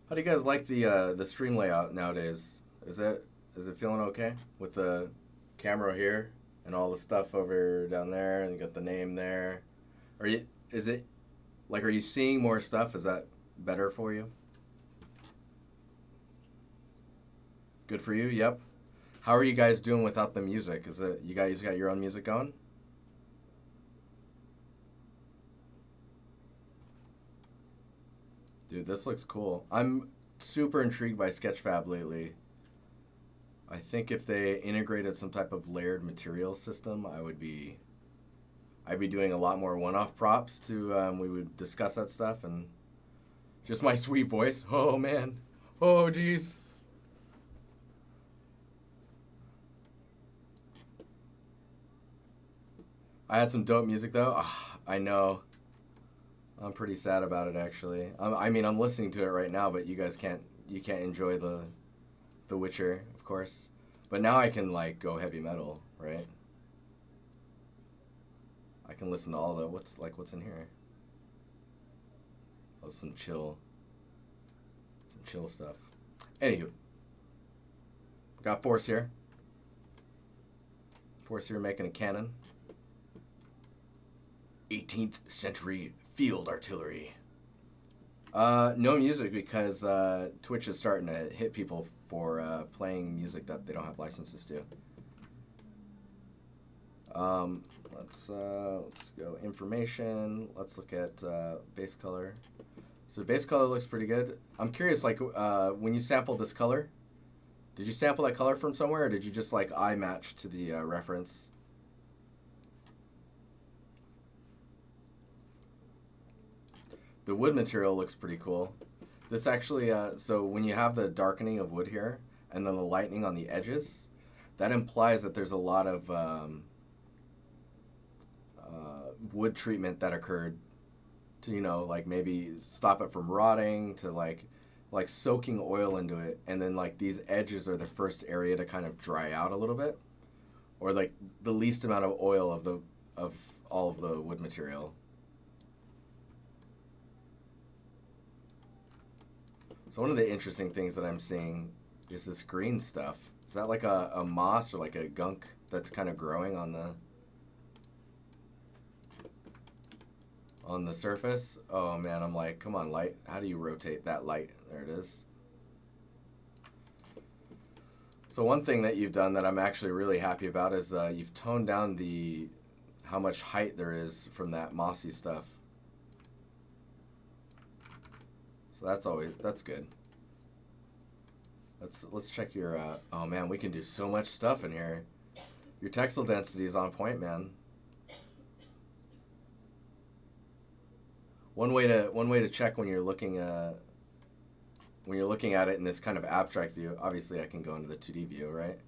How do you guys like the stream layout nowadays? Is it feeling okay with the camera here and all the stuff over down there and you got the name there? Are you is it like are you seeing more stuff? Is that better for you? Good for you? Yep. How are you guys doing without the music? Is it you guys got your own music going? Dude, this looks cool. I'm super intrigued by Sketchfab lately. I think if they integrated some type of layered material system, I'd be doing a lot more one-off props to we would discuss that stuff and just my sweet voice. Oh man. Oh jeez. I had some dope music though. Ah, I know. I'm pretty sad about it actually. I mean, I'm listening to it right now, but you can't enjoy the Witcher, of course. But now I can like go heavy metal, right? I can listen to all the what's in here. Oh, some chill stuff. Anywho, got Force here. Force here making a cannon. 18th century field artillery. No music because Twitch is starting to hit people for playing music that they don't have licenses to. Let's go information. Let's look at base color. So base color looks pretty good. I'm curious, like when you sampled this color, did you sample that color from somewhere, or did you just like eye match to the reference? The wood material looks pretty cool. This actually, so when you have the darkening of wood here and then the lightening on the edges, that implies that there's a lot of wood treatment that occurred to, you know, like maybe stop it from rotting to like soaking oil into it. And then like these edges are the first area to kind of dry out a little bit, or like the least amount of oil of all of the wood material. So one of the interesting things that I'm seeing is this green stuff. Is that like a moss or like a gunk that's kind of growing on the surface? Oh man, I'm like, come on, light. How do you rotate that light? There it is. So one thing that you've done that I'm actually really happy about is you've toned down the how much height there is from that mossy stuff. So that's good. Let's check your oh man, we can do so much stuff in here. Your textile density is on point, man. One way to check when you're looking at it in this kind of abstract view. Obviously, I can go into the 2D view, right?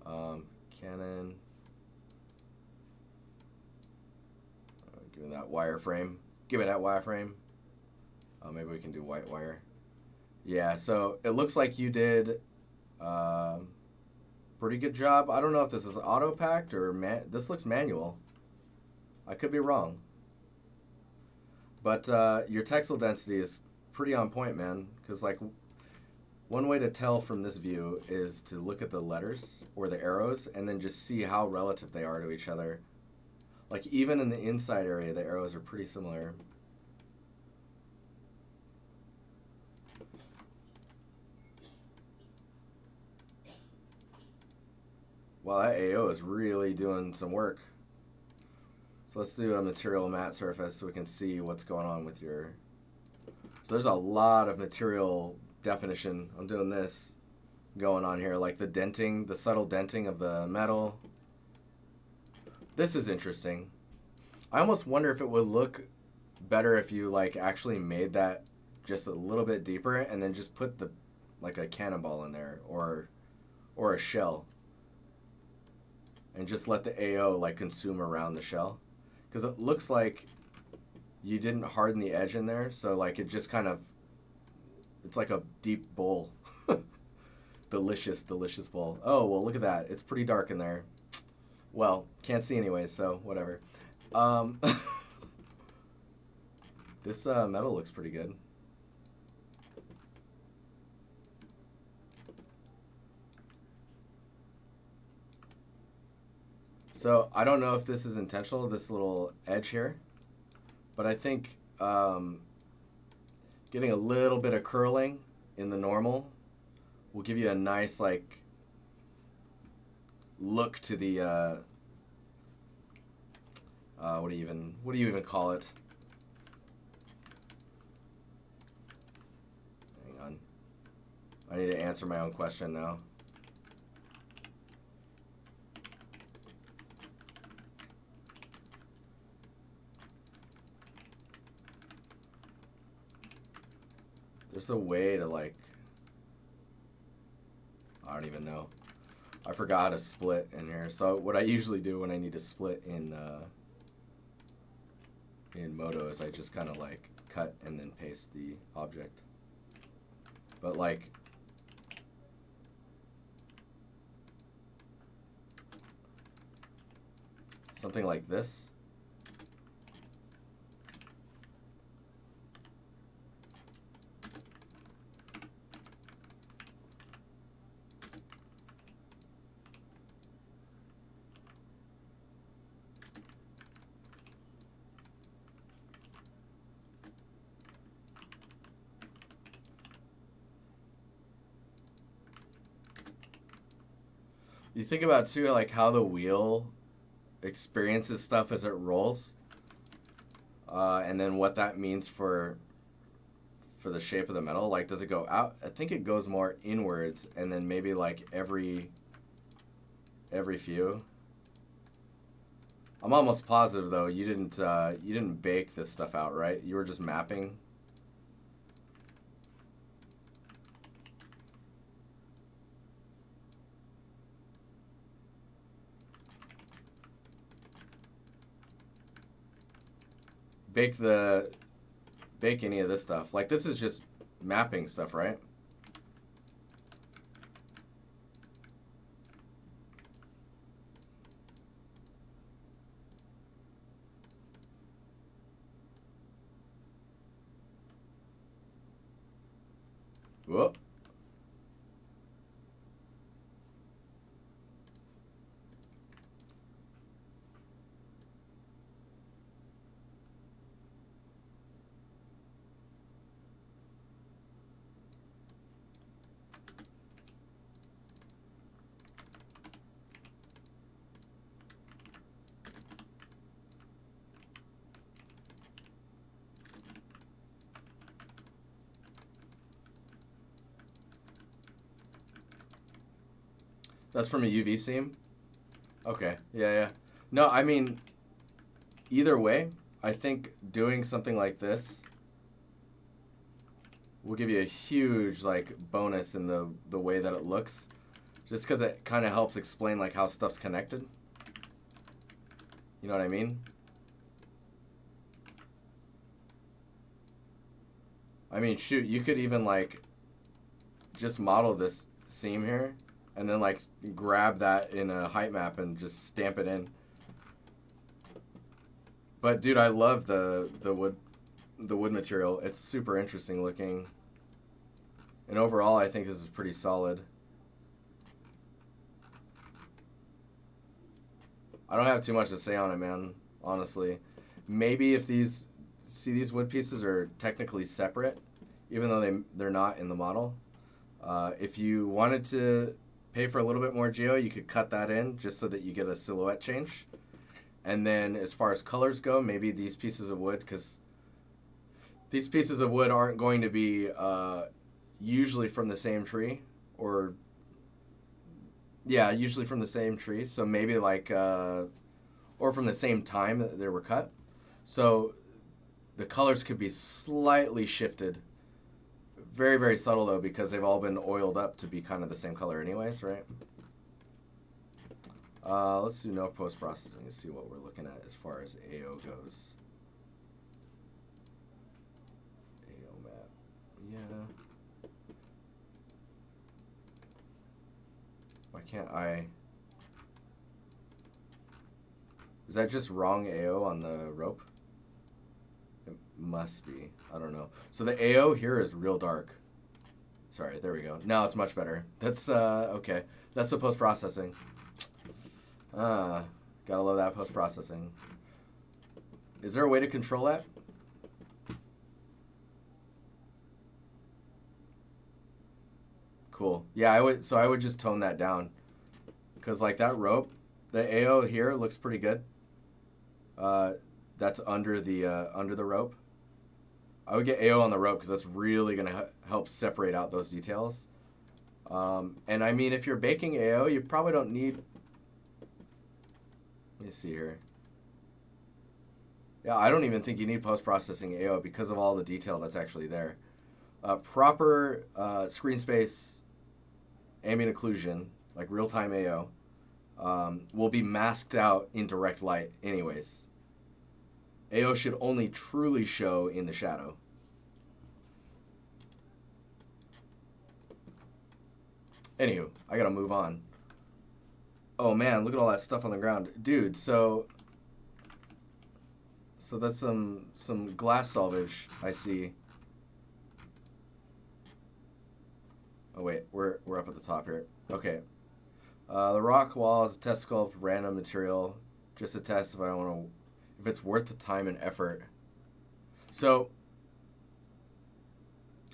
Canon. Give me that wireframe. Give me that wireframe. Maybe we can do white wire. Yeah, so it looks like you did pretty good job. I don't know if this is auto-packed or this looks manual. I could be wrong. But your textile density is pretty on point, man. Because like one way to tell from this view is to look at the letters or the arrows and then just see how relative they are to each other. Like even in the inside area, the arrows are pretty similar. Well, that AO is really doing some work. So let's do a material matte surface so we can see what's going on with your... So there's a lot of material definition. I'm doing this going on here, like the denting, the subtle denting of the metal. This is interesting. I almost wonder if it would look better if you like actually made that just a little bit deeper and then just put the like a cannonball in there or a shell. And just let the AO like consume around the shell. Because it looks like you didn't harden the edge in there, so like it just kind of, it's like a deep bowl. Delicious, delicious bowl. Oh, well look at that. It's pretty dark in there. Well, can't see anyways, so whatever. This metal looks pretty good. So I don't know if this is intentional, this little edge here, but I think getting a little bit of curling in the normal will give you a nice like look to the what do you even call it? Hang on. I need to answer my own question now. There's a way to like, I don't even know. I forgot how to split in here. So what I usually do when I need to split in Moto is I just kind of like cut and then paste the object. But like, something like this. You think about too, like how the wheel experiences stuff as it rolls, and then what that means for the shape of the metal. Like, does it go out? I think it goes more inwards, and then maybe like every few. I'm almost positive though you didn't bake this stuff out, right? You were just mapping. Bake any of this stuff. Like, this is just mapping stuff, right? Whoop. That's from a UV seam? Okay, yeah. No, I mean, either way, I think doing something like this will give you a huge, like, bonus in the way that it looks. Just because it kind of helps explain, like, how stuff's connected. You know what I mean? I mean, shoot, you could even, like, just model this seam here. And then like grab that in a height map and just stamp it in. But dude, I love the wood material. It's super interesting looking. And overall, I think this is pretty solid. I don't have too much to say on it, man, honestly. Maybe if these wood pieces are technically separate, even though they're not in the model. If you wanted to pay for a little bit more geo, you could cut that in just so that you get a silhouette change. And then as far as colors go, maybe these pieces of wood, because these pieces of wood aren't going to be usually from the same tree, or yeah, usually from the same tree. So maybe like, or from the same time that they were cut. So the colors could be slightly shifted. Very, very subtle, though, because they've all been oiled up to be kind of the same color anyways, right? Let's do no post-processing and see what we're looking at as far as AO goes. AO map. Yeah. Why can't I... Is that just wrong AO on the rope? It must be. I don't know. So the AO here is real dark. Sorry, there we go. Now it's much better. That's, okay. That's the post-processing. Got Gotta love that post-processing. Is there a way to control that? Cool. Yeah, I would just tone that down. Because like that rope, the AO here looks pretty good. That's under the rope. I would get AO on the rope because that's really going to help separate out those details. And I mean, if you're baking AO, you probably don't need... Let me see here. Yeah, I don't even think you need post-processing AO because of all the detail that's actually there. Proper screen space ambient occlusion, like real-time AO, will be masked out in direct light anyways. AO should only truly show in the shadow. Anywho, I gotta move on. Oh man, look at all that stuff on the ground. Dude, so that's some glass salvage I see. Oh wait, we're up at the top here. Okay. The rock wall is a test sculpt, random material. Just a test if it's worth the time and effort. So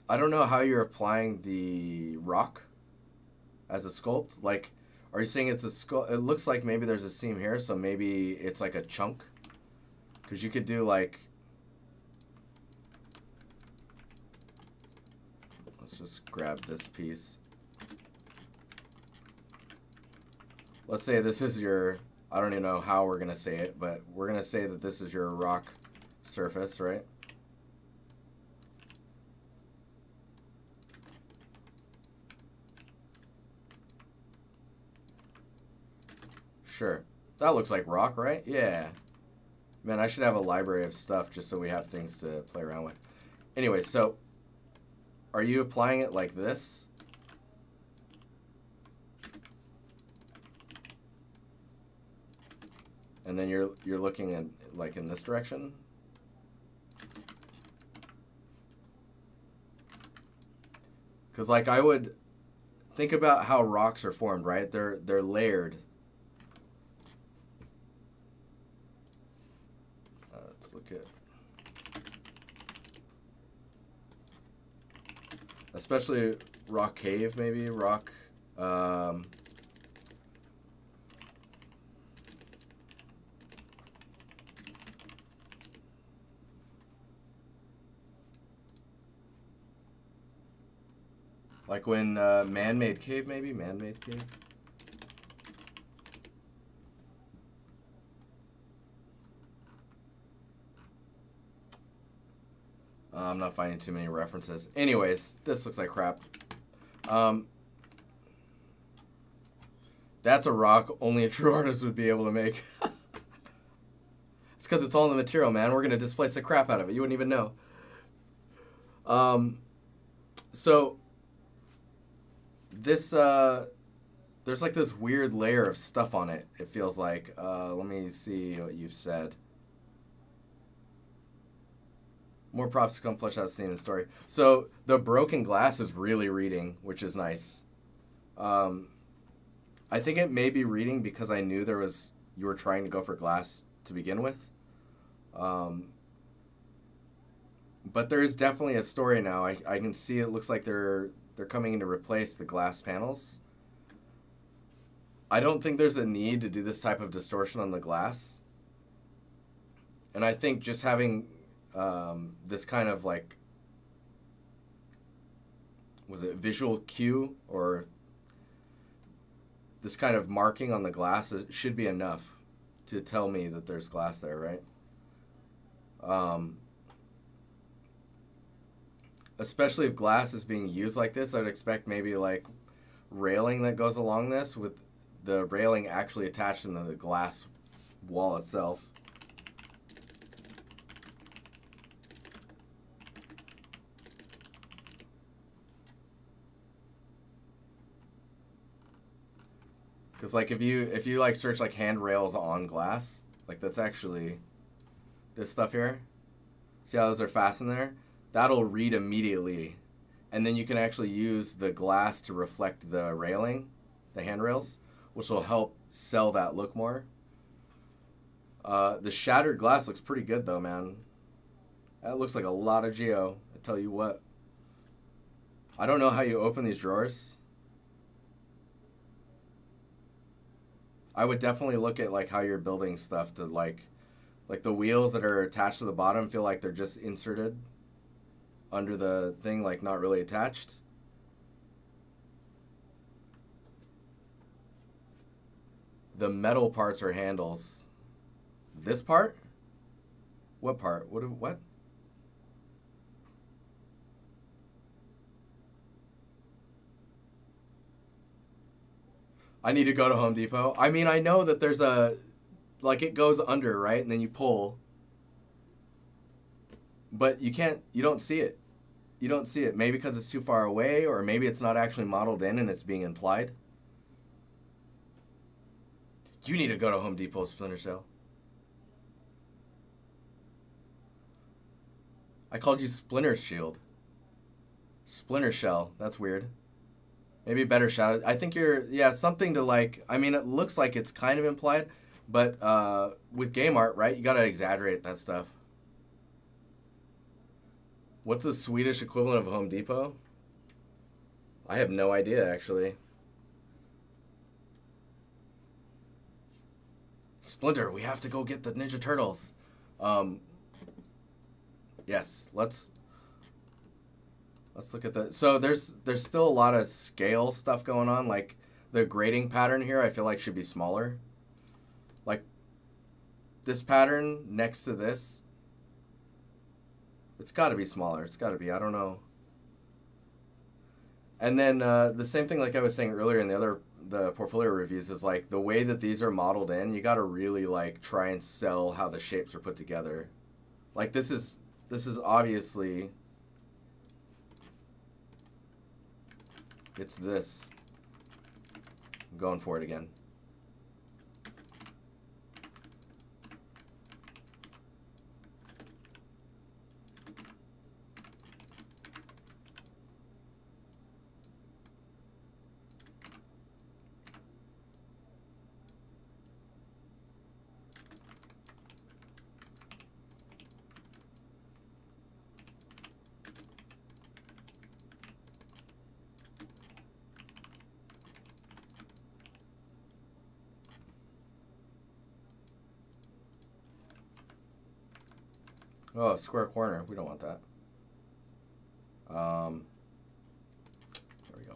I don't know how you're applying the rock as a sculpt. Like, are you saying it's a sculpt? It looks like maybe there's a seam here, so maybe it's like a chunk. Because you could do like... Let's just grab this piece. Let's say this is your... I don't even know how we're going to say it, but we're going to say that this is your rock surface, right? Sure. That looks like rock, right? Yeah. Man, I should have a library of stuff just so we have things to play around with. Anyway, so are you applying it like this? And then you're looking at like in this direction? Because like I would think about how rocks are formed, right? They're layered. Let's look at, especially rock cave, maybe rock. Like when man-made cave, maybe man-made cave. I'm not finding too many references. Anyways, this looks like crap. That's a rock only a true artist would be able to make. It's because it's all in the material, man. We're going to displace the crap out of it. You wouldn't even know. So, this, there's like this weird layer of stuff on it, it feels like. Let me see what you've said. More props to come flesh out the scene in the story. So the broken glass is really reading, which is nice. I think it may be reading because I knew you were trying to go for glass to begin with. But there is definitely a story now. I can see it looks like they're coming in to replace the glass panels. I don't think there's a need to do this type of distortion on the glass. And I think just having this kind of like, was it visual cue or this kind of marking on the glass should be enough to tell me that there's glass there, right? Especially if glass is being used like this, I'd expect maybe like railing that goes along this with the railing actually attached to the glass wall itself. Because like if you like search like handrails on glass, like that's actually this stuff here. See how those are fastened there? That'll read immediately. And then you can actually use the glass to reflect the railing, the handrails, which will help sell that look more. The shattered glass looks pretty good though, man. That looks like a lot of geo. I tell you what. I don't know how you open these drawers. I would definitely look at like how you're building stuff to like the wheels that are attached to the bottom feel like they're just inserted under the thing, like not really attached. The metal parts are handles. This part? What part? What? I need to go to Home Depot. I mean, I know that there's a, like it goes under, right? And then you pull. But you don't see it. You don't see it. Maybe because it's too far away, or maybe it's not actually modeled in and it's being implied. You need to go to Home Depot, Splinter Cell. I called you Splinter Shield. Splinter Shell. That's weird. Maybe a better shout. I think yeah, something to like, I mean, it looks like it's kind of implied, but with game art, right, you gotta exaggerate that stuff. What's the Swedish equivalent of Home Depot? I have no idea, actually. Splinter, we have to go get the Ninja Turtles. Yes, let's look at that. So there's still a lot of scale stuff going on. Like the grading pattern here, I feel like should be smaller. Like this pattern next to this, it's got to be smaller. It's got to be. I don't know. And then the same thing, like I was saying earlier in the portfolio reviews, is like the way that these are modeled in. You got to really like try and sell how the shapes are put together. Like this is obviously. It's this. I'm going for it again. Oh, square corner. We don't want that. There we go.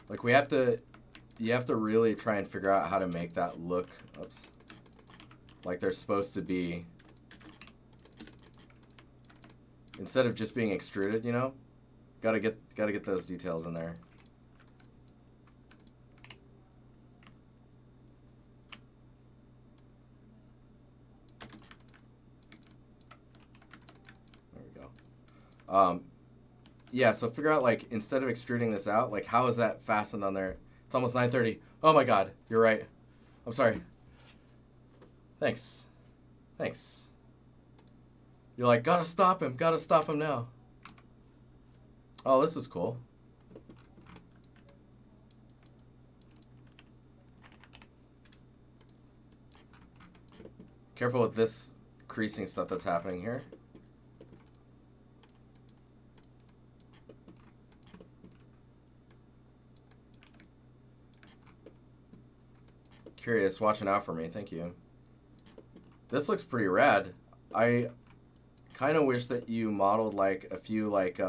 Like you have to really try and figure out how to make that look, like they're supposed to be. Instead of just being extruded, you know? Gotta get those details in there. There we go. Yeah, so figure out, like, instead of extruding this out, like, how is that fastened on there? It's almost 9:30. Oh, my God. You're right. I'm sorry. Thanks. You're like, gotta stop him now. Oh, this is cool. Careful with this creasing stuff that's happening here. Curious, watching out for me. Thank you. This looks pretty rad. I kind of wish that you modeled like a few like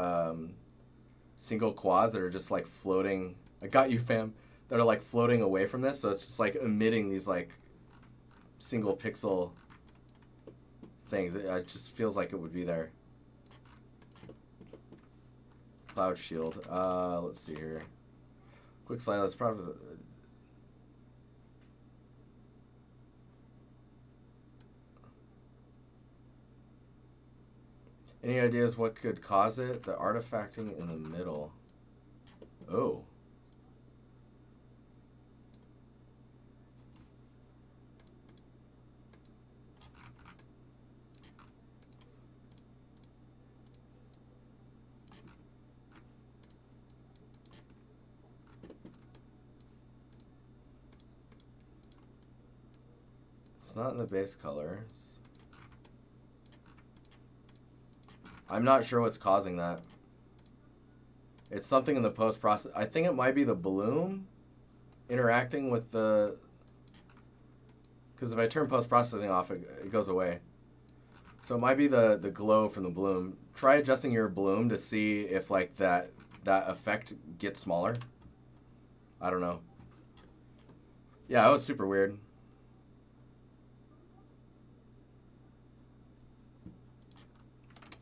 single quads that are just like floating. I got you, fam. That are like floating away from this, so it's just like emitting these like single pixel things. It just feels like it would be there. Cloud shield. Let's see here. Quick slide. Let's probably. Any ideas what could cause it? The artifacting in the middle. Oh. It's not in the base colors. I'm not sure what's causing that. It's something in the post-process. I think it might be the bloom interacting with the... Because if I turn post-processing off, it goes away. So it might be the glow from the bloom. Try adjusting your bloom to see if like that effect gets smaller. I don't know. Yeah, it was super weird.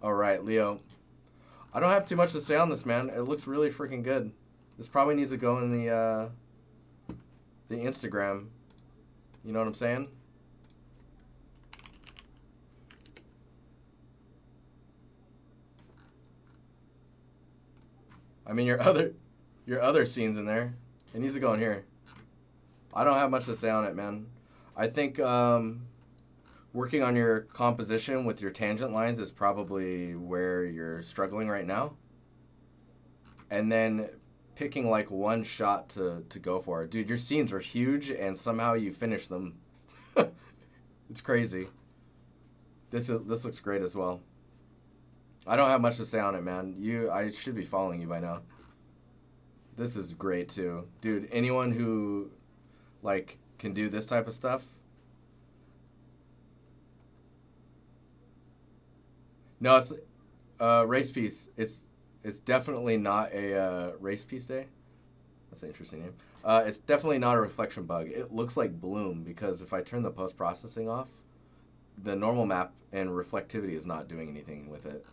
All right, Leo. I don't have too much to say on this, man. It looks really freaking good. This probably needs to go in the Instagram. You know what I'm saying? I mean, your other scenes in there. It needs to go in here. I don't have much to say on it, man. I think working on your composition with your tangent lines is probably where you're struggling right now. And then picking like one shot to go for. Dude, your scenes are huge and somehow you finish them. It's crazy. This looks great as well. I don't have much to say on it, man. I should be following you by now. This is great too. Dude, anyone who like can do this type of stuff. No, it's race piece. It's definitely not a race piece day. That's an interesting name. It's definitely not a reflection bug. It looks like bloom because if I turn the post-processing off, the normal map and reflectivity is not doing anything with it.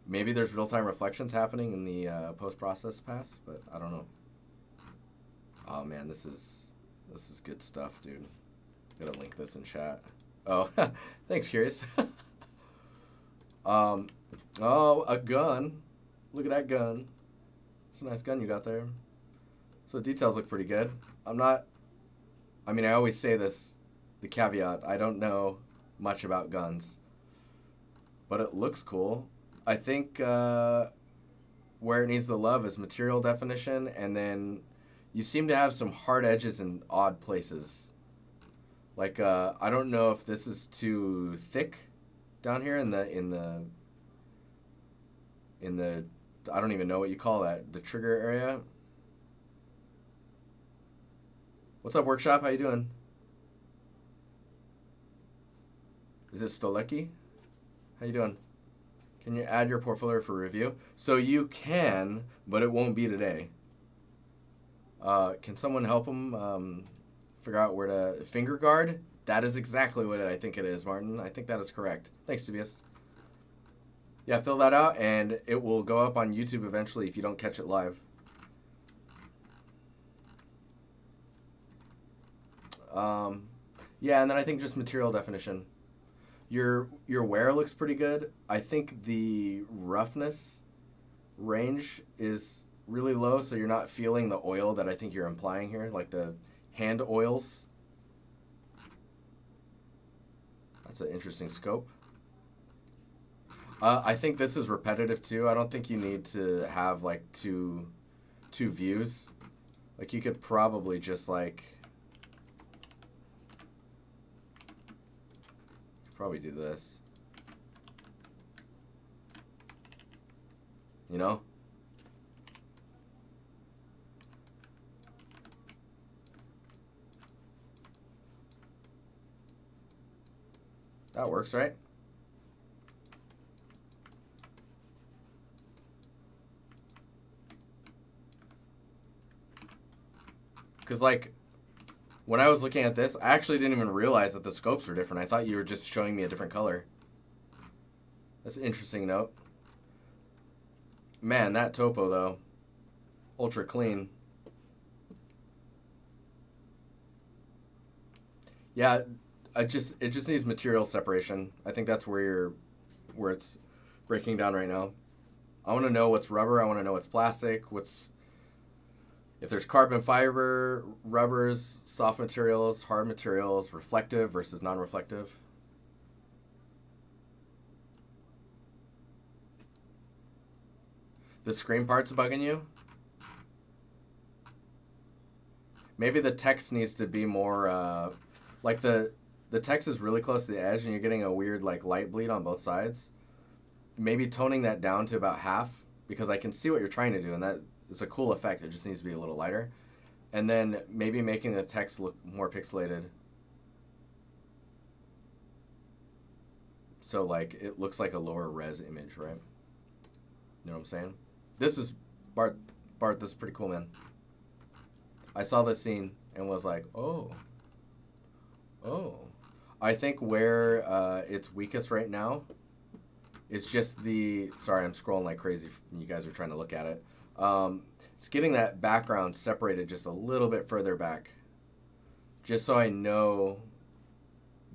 Maybe there's real-time reflections happening in the post-process pass, but I don't know. Oh man, this is good stuff, dude. Gotta link this in chat. Oh, thanks, Curious. Oh, a gun. Look at that gun. It's a nice gun you got there. So the details look pretty good. I mean, I always say this, the caveat, I don't know much about guns. But it looks cool. I think where it needs the love is material definition, and then you seem to have some hard edges in odd places. Like, I don't know if this is too thick down here in the I don't even know what you call that, the trigger area. What's up, Workshop? How you doing? Is it Stolecki? How you doing? Can you add your portfolio for review? So you can, but it won't be today. Can someone help him figure out where to finger guard? That is exactly what I think it is, Martin. I think that is correct. Thanks, Tobias. Yeah, fill that out, and it will go up on YouTube eventually if you don't catch it live. Yeah, and then I think just material definition. Your wear looks pretty good. I think the roughness range is really low, so you're not feeling the oil that I think you're implying here, like the hand oils. That's an interesting scope. I think this is repetitive too. I don't think you need to have like two views. Like you could probably just like probably do this. You know? That works, right? Because, like, when I was looking at this, I actually didn't even realize that the scopes were different. I thought you were just showing me a different color. That's an interesting note. Man, that topo, though. Ultra clean. Yeah, it just needs material separation. I think that's where it's breaking down right now. I want to know what's rubber. I want to know what's plastic. If there's carbon fiber, rubbers, soft materials, hard materials, reflective versus non-reflective. The screen part's bugging you? Maybe the text needs to be more, like the text is really close to the edge and you're getting a weird like light bleed on both sides. Maybe toning that down to about half, because I can see what you're trying to do, and that is a cool effect. It just needs to be a little lighter. And then maybe making the text look more pixelated. So like it looks like a lower res image, right? You know what I'm saying? This is, Bart, this is pretty cool, man. I saw this scene and was like, oh. I think where it's weakest right now is just the, sorry, I'm scrolling like crazy. You guys are trying to look at it. It's getting that background separated just a little bit further back, just so I know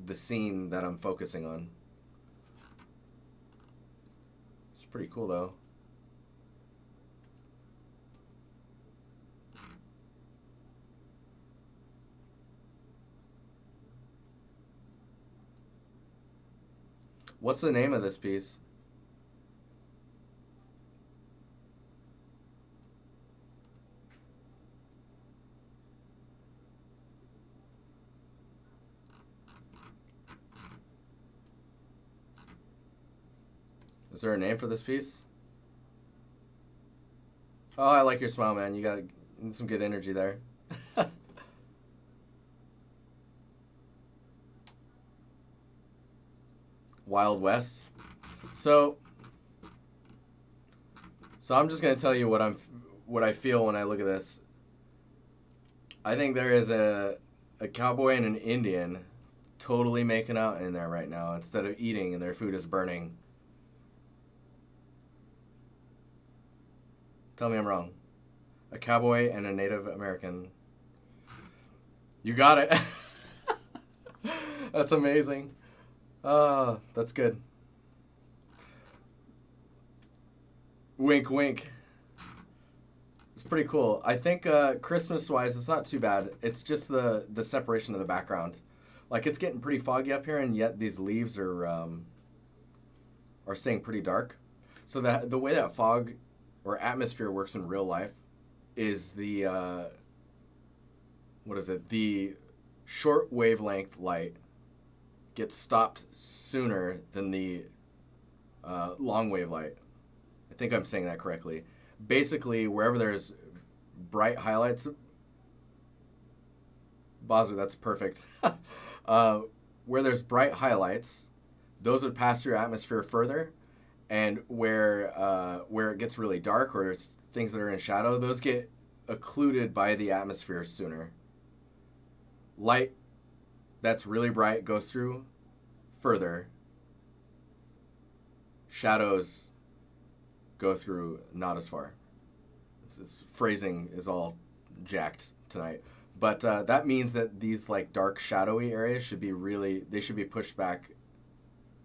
the scene that I'm focusing on. It's pretty cool though. What's the name of this piece? Is there a name for this piece? Oh, I like your smile, man. You got some good energy there. Wild West. So I'm just gonna tell you what I feel when I look at this. I think there is a cowboy and an Indian totally making out in there right now instead of eating and their food is burning. Tell me I'm wrong. A cowboy and a Native American. You got it. That's amazing. That's good. Wink, wink. It's pretty cool. I think Christmas-wise, it's not too bad. It's just the separation of the background. Like, it's getting pretty foggy up here, and yet these leaves are staying pretty dark. So the way that fog or atmosphere works in real life is the the short wavelength light gets stopped sooner than the long wave light. I think I'm saying that correctly. Basically, wherever there's bright highlights, Bozzer, that's perfect. Where there's bright highlights, those would pass through atmosphere further, and where it gets really dark or there's things that are in shadow, those get occluded by the atmosphere sooner. Light that's really bright goes through further. Shadows go through not as far. It's phrasing is all jacked tonight. But that means that these like dark shadowy areas should be pushed back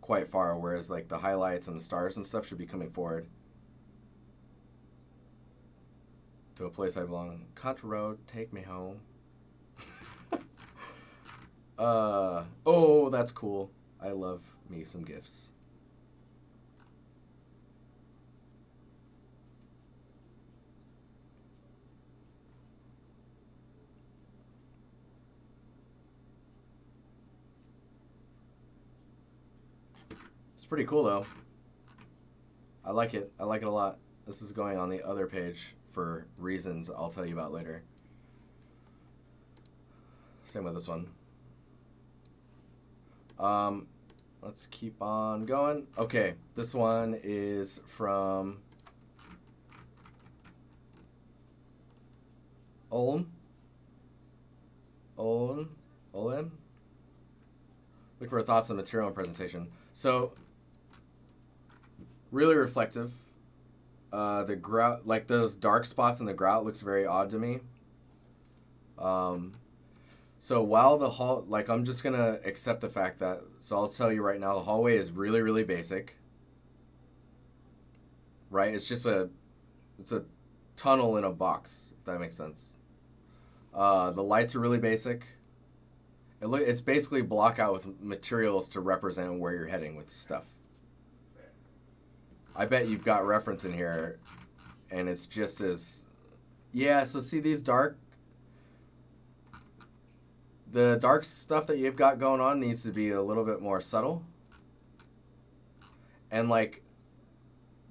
quite far, whereas like the highlights and the stars and stuff should be coming forward. To a place I belong. Country road, take me home. Oh, that's cool. I love me some gifts. It's pretty cool though. I like it. I like it a lot. This is going on the other page for reasons I'll tell you about later. Same with this one. Let's keep on going. Okay, this one is from Olm. Look for thoughts on material and presentation. So, really reflective. The grout, like those dark spots in the grout, looks very odd to me. So while the hall, like I'm just gonna accept the fact that, so I'll tell you right now, the hallway is really, really basic. right? It's a tunnel in a box, if that makes sense. The lights are really basic. It's basically block out with materials to represent where you're heading with stuff. I bet you've got reference in here, and it's just as... Yeah, so see these the dark stuff that you've got going on needs to be a little bit more subtle. And like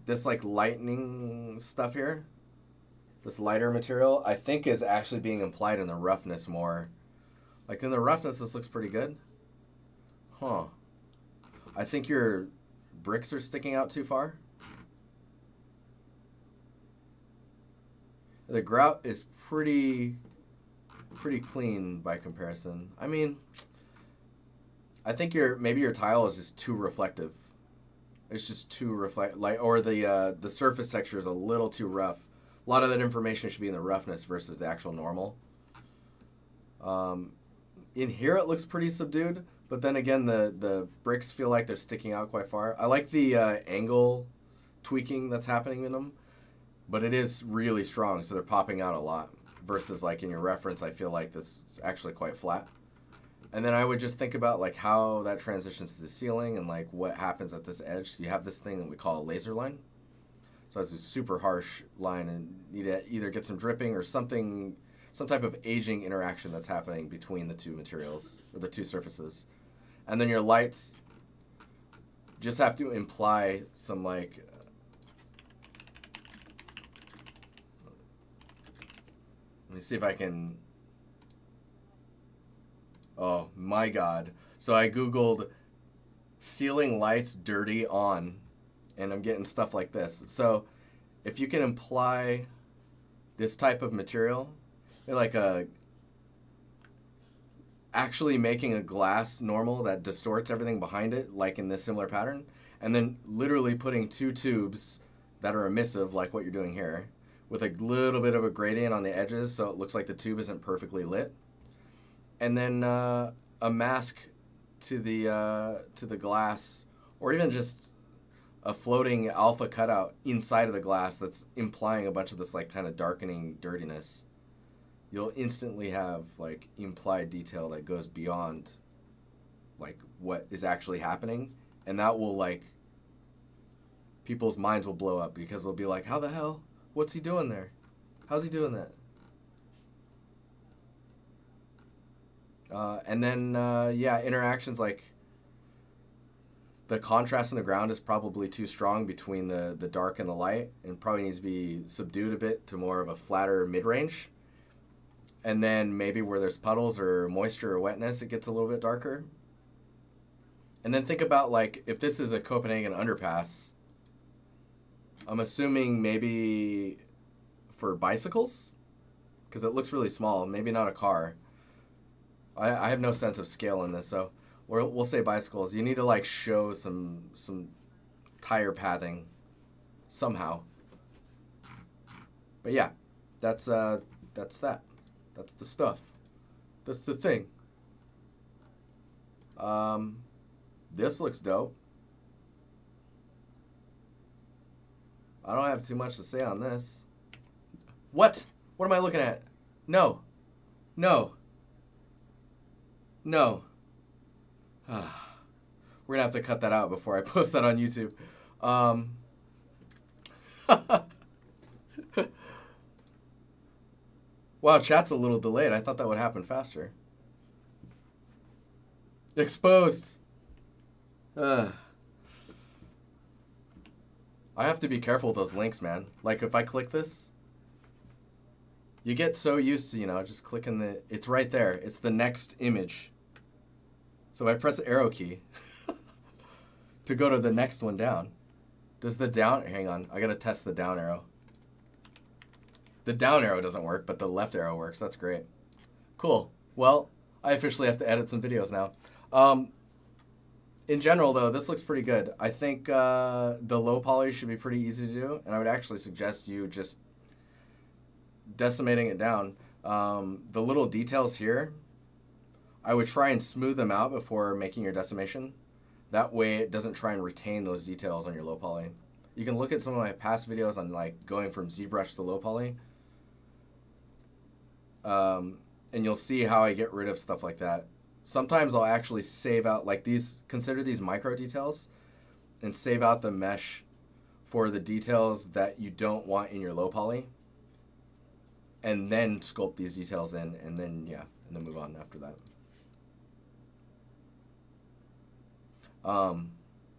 this like lightning stuff here, this lighter material, I think is actually being implied in the roughness more. Like in the roughness, this looks pretty good. Huh. I think your bricks are sticking out too far. The grout is pretty clean by comparison. I mean, I think maybe your tile is just too reflective. It's just too or the surface texture is a little too rough. A lot of that information should be in the roughness versus the actual normal. In here it looks pretty subdued, but then again the bricks feel like they're sticking out quite far. I like the angle tweaking that's happening in them, but it is really strong, so they're popping out a lot. Versus like in your reference, I feel like this is actually quite flat. And then I would just think about like how that transitions to the ceiling and like what happens at this edge. You have this thing that we call a laser line. So it's a super harsh line, and you need to either get some dripping or some type of aging interaction that's happening between the two materials or the two surfaces. And then your lights just have to imply some like... Let me see if I can... Oh my god. So I googled ceiling lights dirty on, and I'm getting stuff like this. So if you can imply this type of material, like actually making a glass normal that distorts everything behind it, like in this similar pattern, and then literally putting two tubes that are emissive, like what you're doing here, with a little bit of a gradient on the edges so it looks like the tube isn't perfectly lit. And then a mask to the glass, or even just a floating alpha cutout inside of the glass that's implying a bunch of this like kind of darkening dirtiness. You'll instantly have like implied detail that goes beyond like what is actually happening, and that will like people's minds will blow up because they'll be like, how the hell? What's he doing there? How's he doing that? And then, yeah, interactions like the contrast in the ground is probably too strong between the dark and the light, and probably needs to be subdued a bit to more of a flatter mid-range. And then maybe where there's puddles or moisture or wetness, it gets a little bit darker. And then think about like if this is a Copenhagen underpass, I'm assuming maybe for bicycles, because it looks really small, maybe not a car. I have no sense of scale in this, so we'll say bicycles. You need to like show some tire pathing somehow. But yeah, that's that. That's the stuff. That's the thing. This looks dope. I don't have too much to say on this. What? What am I looking at? No. No. No. We're going to have to cut that out before I post that on YouTube. Wow, chat's a little delayed. I thought that would happen faster. Exposed. I have to be careful with those links, man. Like, if I click this, you get so used to, just clicking it's right there. It's the next image. So if I press the arrow key to go to the next one down, does the down, hang on, I gotta test the down arrow. The down arrow doesn't work, but the left arrow works. That's great. Cool. Well, I officially have to edit some videos now. In general, though, this looks pretty good. I think the low poly should be pretty easy to do, and I would actually suggest you just decimating it down. The little details here, I would try and smooth them out before making your decimation. That way it doesn't try and retain those details on your low poly. You can look at some of my past videos on like going from ZBrush to low poly. And you'll see how I get rid of stuff like that. Sometimes I'll actually save out like these, consider these micro details, and save out the mesh for the details that you don't want in your low poly. And then sculpt these details in, and then, yeah, and then move on after that.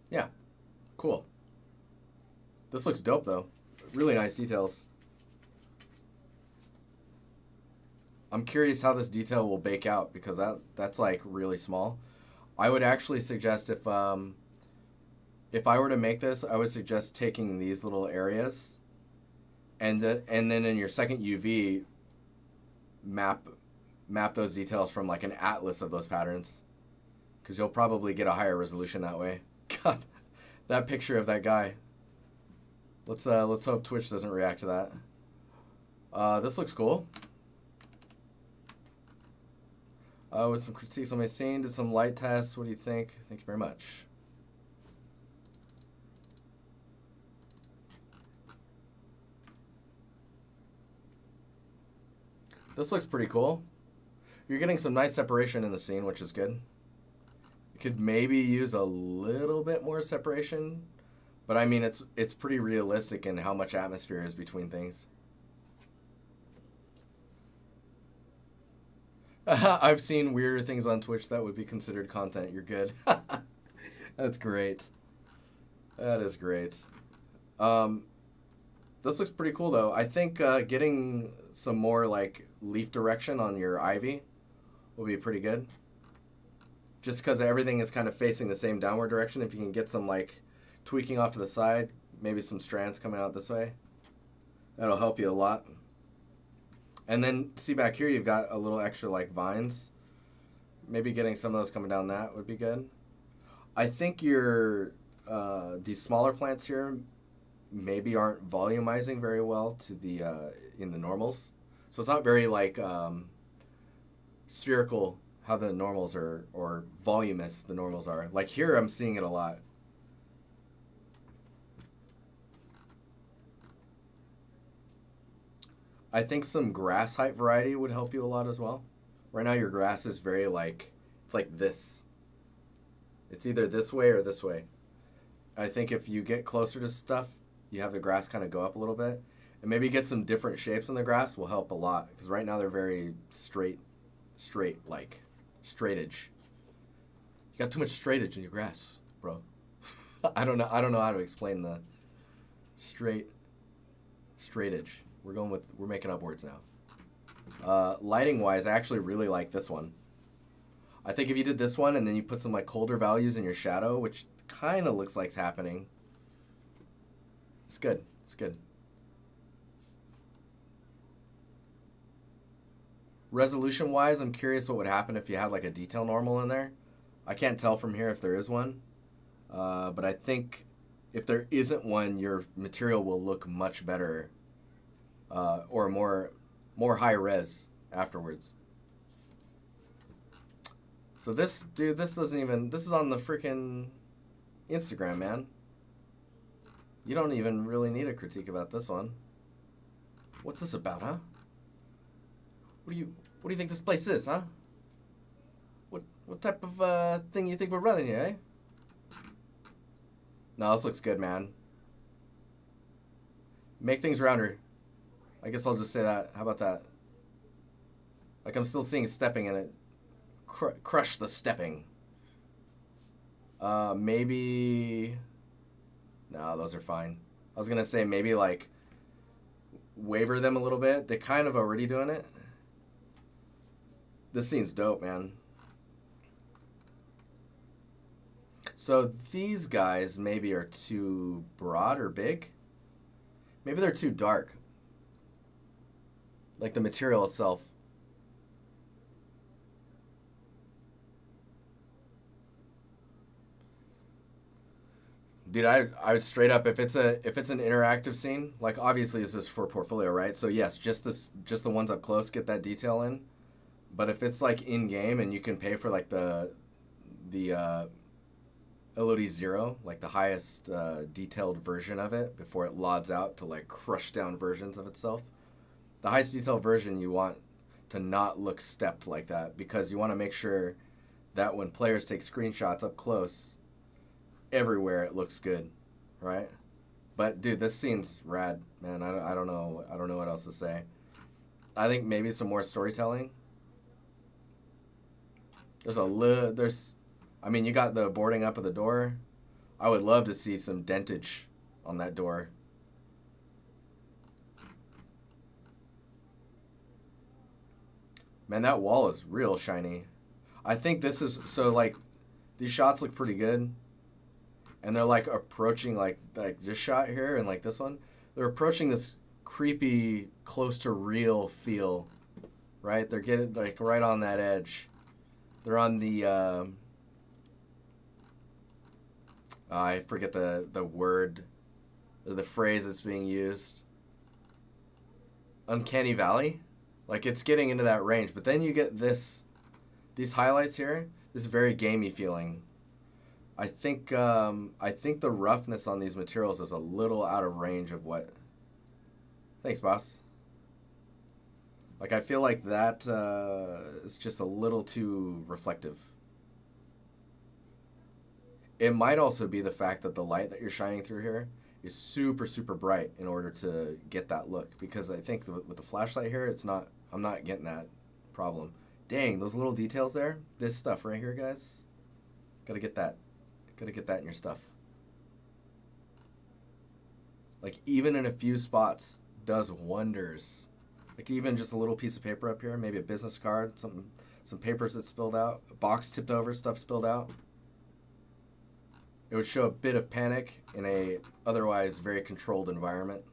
Yeah, cool. This looks dope though. Really nice details. I'm curious how this detail will bake out because that's like really small. I would actually suggest if I were to make this, I would suggest taking these little areas and then in your second UV map those details from like an atlas of those patterns, because you'll probably get a higher resolution that way. God, that picture of that guy. Let's hope Twitch doesn't react to that. This looks cool. With some critiques on my scene, did some light tests. What do you think? Thank you very much. This looks pretty cool. You're getting some nice separation in the scene, which is good. You could maybe use a little bit more separation, but I mean, it's pretty realistic in how much atmosphere is between things. I've seen weirder things on Twitch that would be considered content. You're good. That's great. That is great. This looks pretty cool, though. I think getting some more, like, leaf direction on your ivy will be pretty good. Just because everything is kind of facing the same downward direction. If you can get some, like, tweaking off to the side, maybe some strands coming out this way, that'll help you a lot. And then, see back here, you've got a little extra, like, vines. Maybe getting some of those coming down that would be good. I think your these smaller plants here maybe aren't volumizing very well to the in the normals. So it's not very, like, spherical how the normals are, or voluminous the normals are. Like here, I'm seeing it a lot. I think some grass height variety would help you a lot as well. Right now your grass is very like, it's like this. It's either this way or this way. I think if you get closer to stuff, you have the grass kind of go up a little bit. And maybe get some different shapes on the grass will help a lot. Because right now they're very straight, like, straightage. You got too much straightage in your grass, bro. I don't know how to explain the straightage. We're making up words now. Lighting wise, I actually really like this one. I think if you did this one and then you put some like colder values in your shadow, which kind of looks like it's happening, it's good. It's good. Resolution wise, I'm curious what would happen if you had like a detail normal in there. I can't tell from here if there is one, but I think if there isn't one, your material will look much better. Or more high res afterwards. So this, dude, this is on the freaking Instagram, man. You don't even really need a critique about this one. What's this about, huh? What do you think this place is, huh? What type of thing you think we're running here, eh? No, this looks good, man. Make things rounder. I guess I'll just say that. How about that? Like I'm still seeing stepping in it. Crush the stepping. Maybe... No, those are fine. I was going to say maybe like waver them a little bit. They're kind of already doing it. This scene's dope, man. So these guys maybe are too broad or big. Maybe they're too dark. Like the material itself. Dude, I would straight up, if it's an interactive scene, like obviously this is for portfolio, right? So yes, just the ones up close get that detail in. But if it's like in game and you can pay for like the LOD 0, like the highest detailed version of it before it lods out to like crush down versions of itself. The highest detailed version you want to not look stepped like that because you want to make sure that when players take screenshots up close, everywhere it looks good, right? But dude, this scene's rad, man. I don't know what else to say. I think maybe some more storytelling. I mean, you got the boarding up of the door. I would love to see some dentage on that door. Man, that wall is real shiny. I think this is, so like, these shots look pretty good. And they're like approaching like this shot here and like this one. They're approaching this creepy, close to real feel, right? They're getting like right on that edge. They're on the, I forget the word or the phrase that's being used. Uncanny Valley? Like it's getting into that range. But then you get these highlights here, this very gamey feeling. I think the roughness on these materials is a little out of range of what... Thanks, boss. Like, I feel like that is just a little too reflective. It might also be the fact that the light that you're shining through here is super, super bright in order to get that look. Because I think with the flashlight here, I'm not getting that problem. Dang, those little details there. This stuff right here, guys. Gotta get that. Gotta get that in your stuff. Like, even in a few spots, does wonders. Like, even just a little piece of paper up here, maybe a business card, some papers that spilled out, a box tipped over, stuff spilled out. It would show a bit of panic in a otherwise very controlled environment.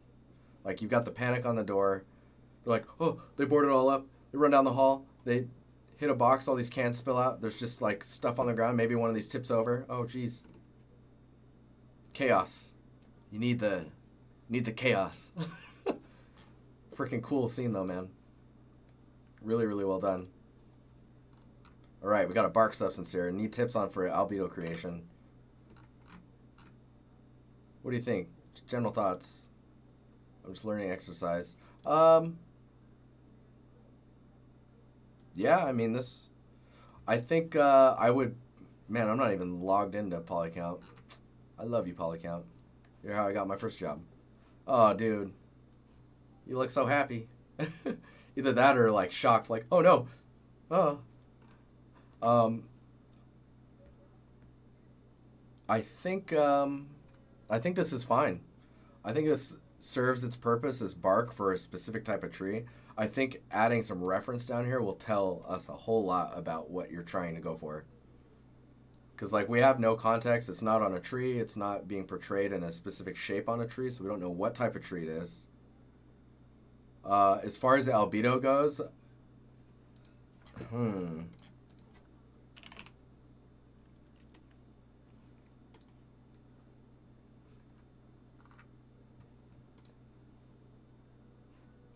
Like, you've got the panic on the door. They're like, oh, they board it all up. They run down the hall. They hit a box, all these cans spill out. There's just, like, stuff on the ground. Maybe one of these tips over. Oh, geez. Chaos. You need the chaos. Freaking cool scene, though, man. Really, really well done. All right, we got a bark substance here. Need tips on for albedo creation. What do you think? General thoughts. I'm just learning exercise. Yeah, I mean, I think I would, man, I'm not even logged into Polycount. I love you, Polycount. You're how I got my first job. Oh, dude. You look so happy. Either that or, like, shocked, like, oh, no. Oh. I think this is fine. I think this serves its purpose as bark for a specific type of tree. I think adding some reference down here will tell us a whole lot about what you're trying to go for. Because, like, we have no context. It's not on a tree. It's not being portrayed in a specific shape on a tree, so we don't know what type of tree it is. As far as the albedo goes,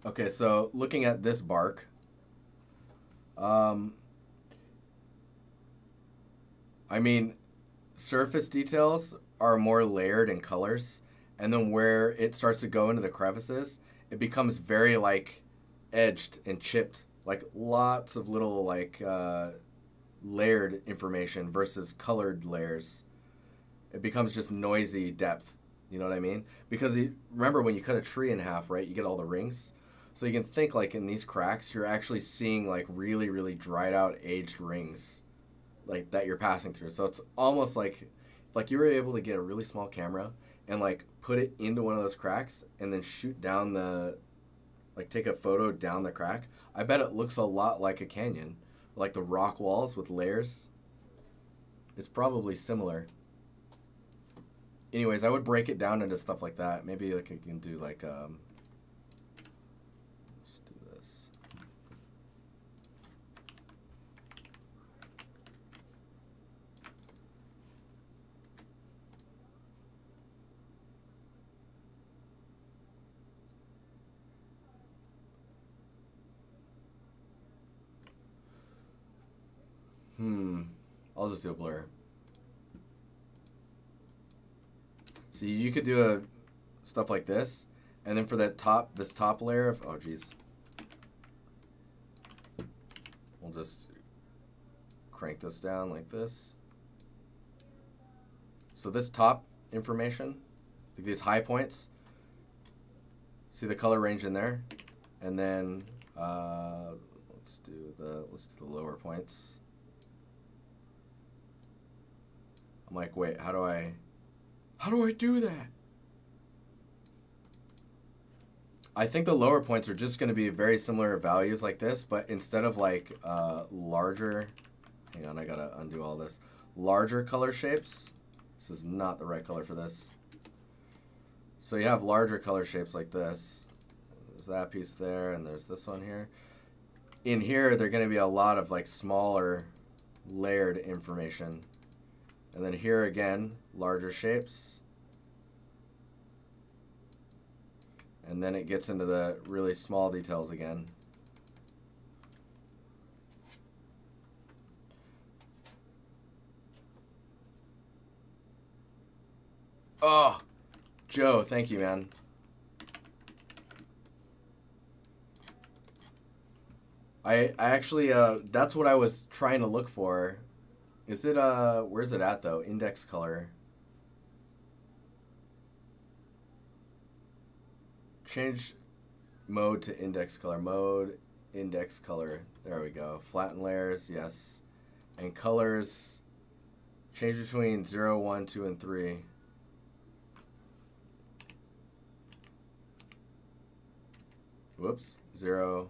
okay, so looking at this bark, I mean, surface details are more layered in colors, and then where it starts to go into the crevices, it becomes very, like, edged and chipped, like lots of little, like, layered information versus colored layers. It becomes just noisy depth, you know what I mean? Because remember when you cut a tree in half, right, you get all the rings? So you can think, like, in these cracks, you're actually seeing, like, really, really dried out, aged rings, like, that you're passing through. So it's almost like you were able to get a really small camera and, like, put it into one of those cracks and then shoot down take a photo down the crack. I bet it looks a lot like a canyon. Like the rock walls with layers. It's probably similar. Anyways, I would break it down into stuff like that. Maybe, like, I can do, like, let's do this. I'll just do a blur. So you could do stuff like this, and then for that this top layer of, oh geez, we'll just crank this down like this. So this top information, like these high points, see the color range in there, and then let's do the lower points. I'm like, wait, how do I do that? I think the lower points are just going to be very similar values like this, but instead of like larger, hang on, I gotta undo all this, larger color shapes. This is not the right color for this. So you have larger color shapes like this. There's that piece there, and there's this one here. In here, they're going to be a lot of like smaller layered information. And then here again, larger shapes. And then it gets into the really small details again. Oh, Joe, thank you, man. I actually, that's what I was trying to look for. Is it, where's it at though? Index color. Change mode to index color. Mode, index color. There we go. Flatten layers, yes. And colors, change between 0, 1, 2, and 3. Whoops, 0.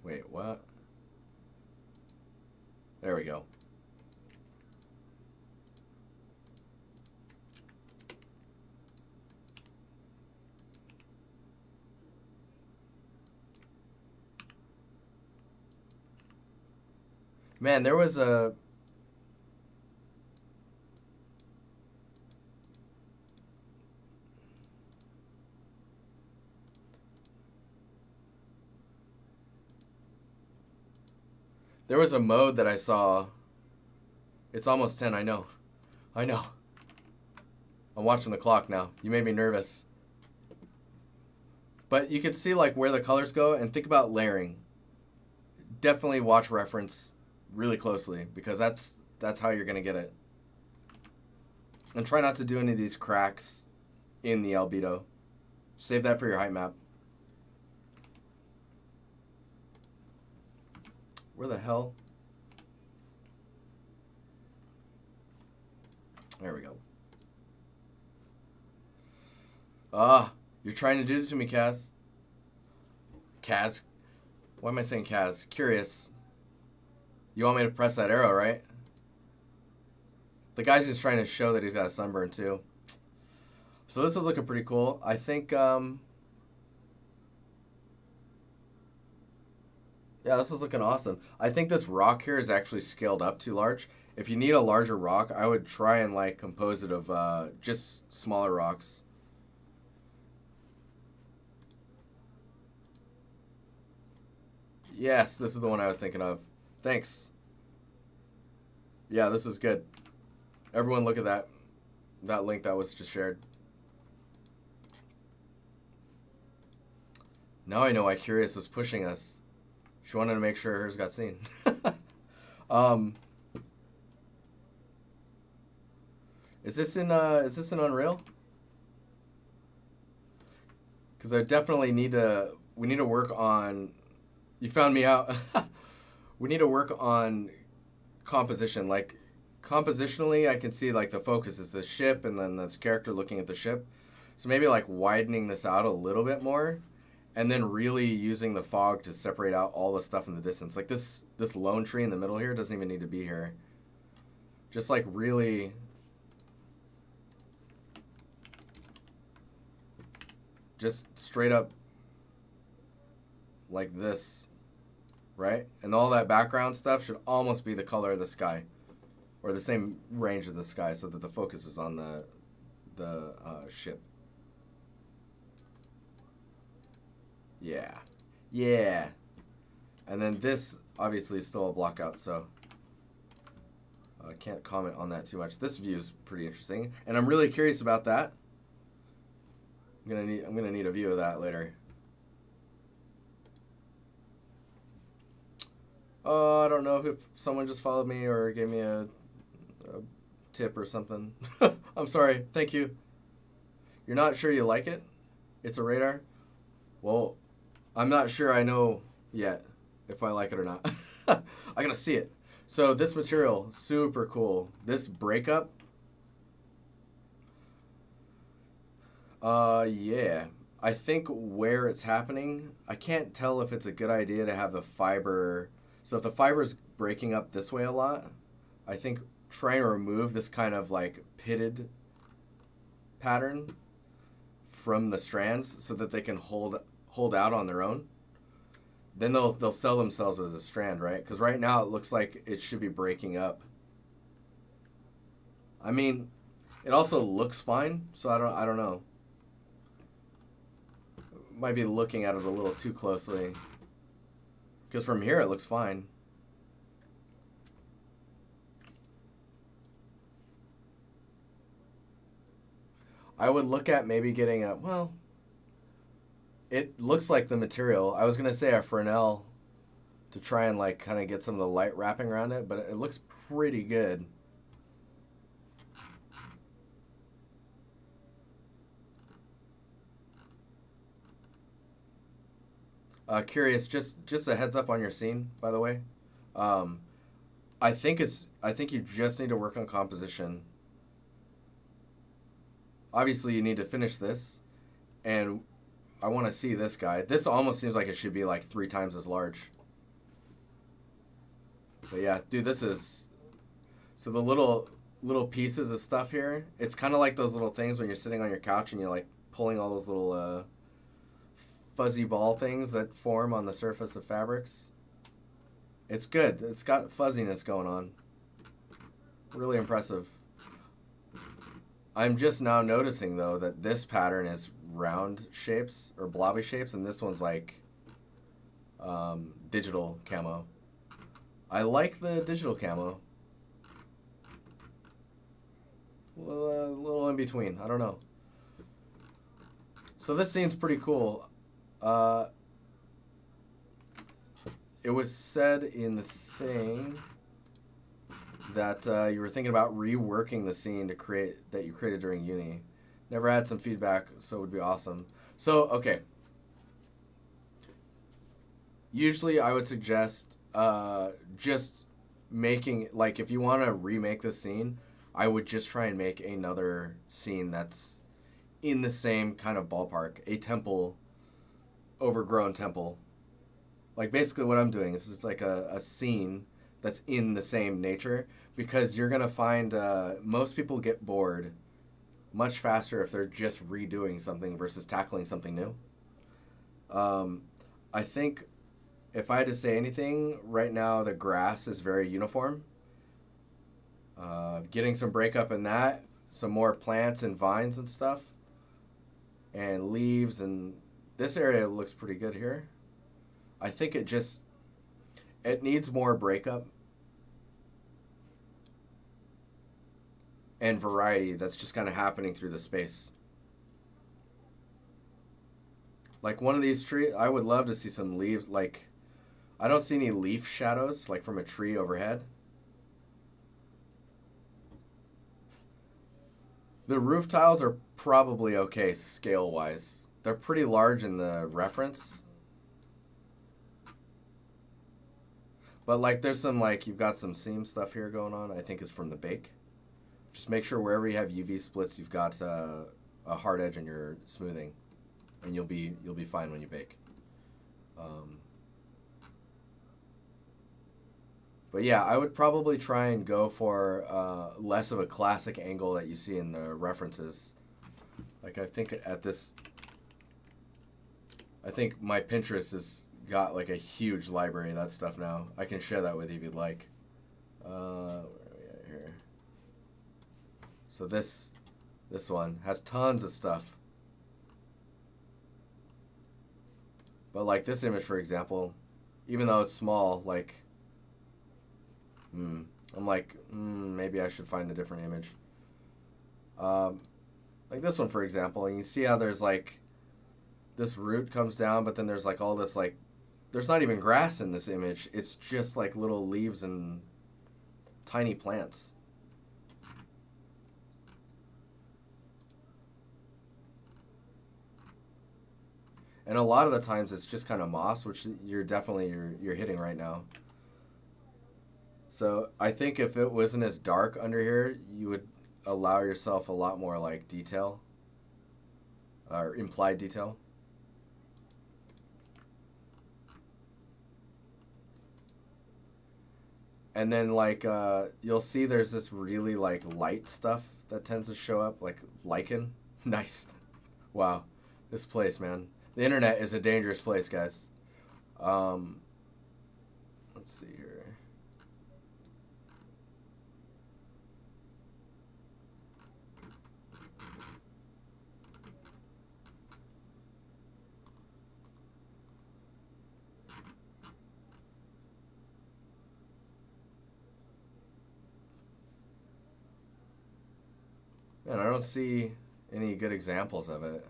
Wait, what? There we go. Man, there was a... There was a mode that I saw. It's almost 10, I know. I know. I'm watching the clock now. You made me nervous. But you can see like where the colors go and think about layering. Definitely watch reference really closely because that's how you're going to get it. And try not to do any of these cracks in the albedo. Save that for your height map. Where the hell? There we go. Ah, you're trying to do it to me, Kaz. Kaz? Why am I saying Kaz? Curious. You want me to press that arrow, right? The guy's just trying to show that he's got a sunburn, too. So this is looking pretty cool. I think, yeah, this is looking awesome. I think this rock here is actually scaled up too large. If you need a larger rock, I would try and like compose it of just smaller rocks. Yes, this is the one I was thinking of. Thanks. Yeah, this is good. Everyone look at that link that was just shared. Now I know why Curious was pushing us. She wanted to make sure hers got seen. Is this in Unreal? Because I definitely we need to work on, you found me out. We need to work on composition. Like compositionally, I can see like the focus is the ship and then this character looking at the ship. So maybe like widening this out a little bit more. And then really using the fog to separate out all the stuff in the distance. Like this lone tree in the middle here doesn't even need to be here. Just like really... Just straight up like this, right? And all that background stuff should almost be the color of the sky. Or the same range of the sky so that the focus is on the ship. Yeah. Yeah. And then this obviously is still a block out, so I can't comment on that too much. This view is pretty interesting, and I'm really curious about that. I'm gonna need a view of that later. I don't know if someone just followed me or gave me a tip or something. I'm sorry. Thank you. You're not sure you like it? It's a radar? Well, I'm not sure I know yet if I like it or not. I gotta see it. So this material, super cool. This breakup, yeah. I think where it's happening, I can't tell if it's a good idea to have the fiber. So if the fiber's breaking up this way a lot, I think trying to remove this kind of like pitted pattern from the strands so that they can hold out on their own. Then they'll sell themselves as a strand, right? Because right now it looks like it should be breaking up. I mean, it also looks fine, so I don't know. Might be looking at it a little too closely. Because from here it looks fine. I would look at maybe getting a, well, it looks like the material. I was going to say a Fresnel to try and like kind of get some of the light wrapping around it, but it looks pretty good. Curious, just a heads up on your scene, by the way. I think you just need to work on composition. Obviously, you need to finish this, and I want to see this guy. This almost seems like it should be like 3 times as large. But yeah, dude, this is, so the little pieces of stuff here, it's kind of like those little things when you're sitting on your couch and you're like pulling all those little fuzzy ball things that form on the surface of fabrics. It's good. It's got fuzziness going on. Really impressive. I'm just now noticing, though, that this pattern is round shapes or blobby shapes, and this one's like digital camo. I like the digital camo. A little in between. I don't know. So this scene's pretty cool. It was said in the thing that you were thinking about reworking the scene that you created during uni. Never had some feedback, so it would be awesome. So, okay. Usually I would suggest just making, like, if you want to remake the scene, I would just try and make another scene that's in the same kind of ballpark. A temple, overgrown temple. Like, basically what I'm doing is just like a scene that's in the same nature, because you're going to find most people get bored much faster if they're just redoing something versus tackling something new. I think if I had to say anything, right now the grass is very uniform. Getting some breakup in that, some more plants and vines and stuff, and leaves, and this area looks pretty good here. I think it needs more breakup and variety that's just kind of happening through the space. Like one of these trees, I would love to see some leaves. Like, I don't see any leaf shadows like from a tree overhead. The roof tiles are probably okay scale-wise. They're pretty large in the reference. But like there's some, like, you've got some seam stuff here going on, I think is from the bake. Just make sure wherever you have UV splits, you've got a hard edge in your smoothing, and you'll be fine when you bake. But yeah, I would probably try and go for less of a classic angle that you see in the references. Like I think my Pinterest has got like a huge library of that stuff now. I can share that with you if you'd like. Where are we at here? So this one has tons of stuff. But like this image, for example, even though it's small, like, I'm like, maybe I should find a different image. Like this one, for example. And you see how there's like, this root comes down, but then there's like all this like, there's not even grass in this image. It's just like little leaves and tiny plants. And a lot of the times it's just kind of moss, which you're definitely you're hitting right now. So I think if it wasn't as dark under here, you would allow yourself a lot more like detail or implied detail. And then like you'll see there's this really like light stuff that tends to show up, like lichen. Nice. Wow. This place, man. The internet is a dangerous place, guys. Let's see here. Man, I don't see any good examples of it.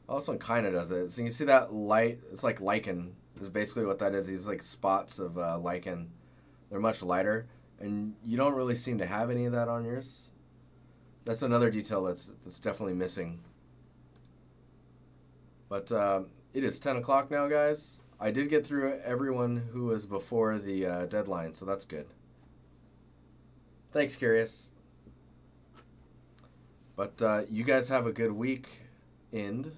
Oh, this one kind of does it. So you can see that light, it's like lichen is basically what that is. These like spots of lichen. They're much lighter, and you don't really seem to have any of that on yours. That's another detail that's definitely missing. But it is 10 o'clock now, guys. I did get through everyone who was before the deadline, so that's good. Thanks, Curious. But you guys have a good weekend,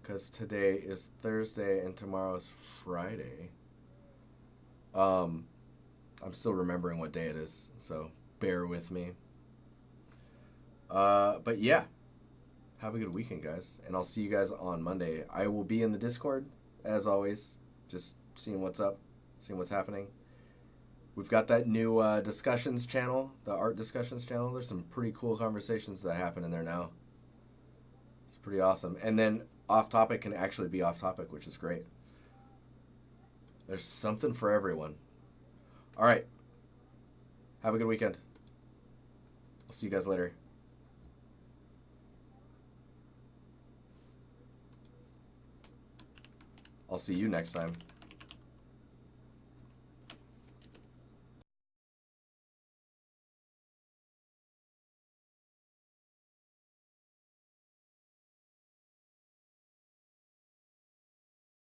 because today is Thursday and tomorrow's Friday. I'm still remembering what day it is, so bear with me. But yeah, have a good weekend, guys, and I'll see you guys on Monday. I will be in the Discord, as always, just seeing what's up, seeing what's happening. We've got that new discussions channel, the art discussions channel. There's some pretty cool conversations that happen in there now. It's pretty awesome. And then off topic can actually be off topic, which is great. There's something for everyone. All right. Have a good weekend. I'll see you guys later. I'll see you next time.